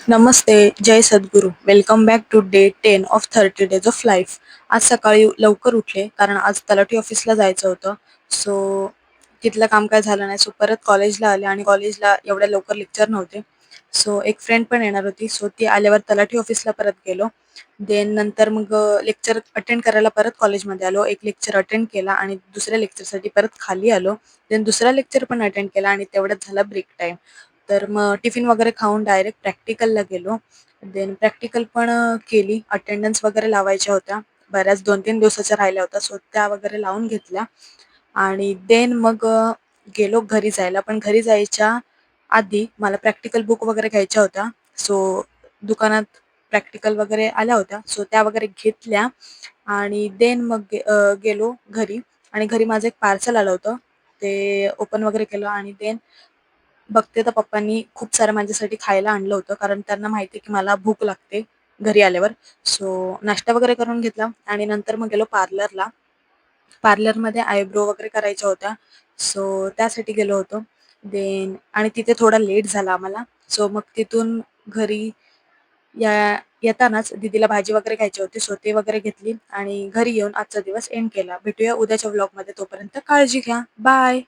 नमस्ते, जय Sadhguru. Welcome back to day 10 of 30 days of life. आज सकाळी लवकर उठले कारण आज तलाठी ऑफिसला जायचं होतं. सो तिथलं काम काय झालं नाही. सो परत कॉलेजला आले आणि कॉलेजला एवढ्या लवकर लेक्चर नव्हते. सो एक फ्रेंड पण येणार होती. सो ती आल्यावर तलाठी ऑफिसला परत गेलो. देन नंतर मग लेक्चर अटेंड करायला परत कॉलेजमध्ये आलो. एक लेक्चर अटेंड केला आणि दुसऱ्या लेक्चरसाठी परत खाली आलो. देन दुसरा लेक्चर पण अटेंड केला आणि तेवढ्यात झाला ब्रेक टाईम. तर मग टिफिन वगैरे खाऊन डायरेक्ट प्रॅक्टिकलला गेलो. देन प्रॅक्टिकल पण केली. अटेंडन्स वगैरे लावायच्या होत्या. बऱ्याच 2-3 दिवसाच्या राहिल्या होत्या. सो त्या वगैरे लावून घेतल्या आणि देन मग गेलो घरी जायला. पण घरी जायच्या आधी मला प्रॅक्टिकल बुक वगैरे घ्यायच्या होत्या. सो दुकानात प्रॅक्टिकल वगैरे आल्या होत्या. सो त्या वगैरे घेतल्या आणि देन मग गेलो घरी आणि घरी माझं एक पार्सल आलं होतं. ते ओपन वगैरे केलं आणि देन बघते तर पप्पांनी खूप सारं माझ्यासाठी खायला आणलं होतं. कारण त्यांना माहिती आहे की मला भूक लागते घरी आल्यावर. सो नाश्ता वगैरे करून घेतला आणि नंतर मग गेलो पार्लरला. पार्लरमध्ये आयब्रो वगैरे करायच्या होत्या. सो त्यासाठी गेलो होतो. देन आणि तिथे थोडा लेट झाला आम्हाला. सो मग तिथून घरी या येतानाच दीदीला भाजी वगैरे घ्यायची होती. सो ते वगैरे घेतली आणि घरी येऊन आजचा दिवस एंड केला. भेटूया उद्याच्या व्लॉगमध्ये. तोपर्यंत काळजी घ्या. बाय.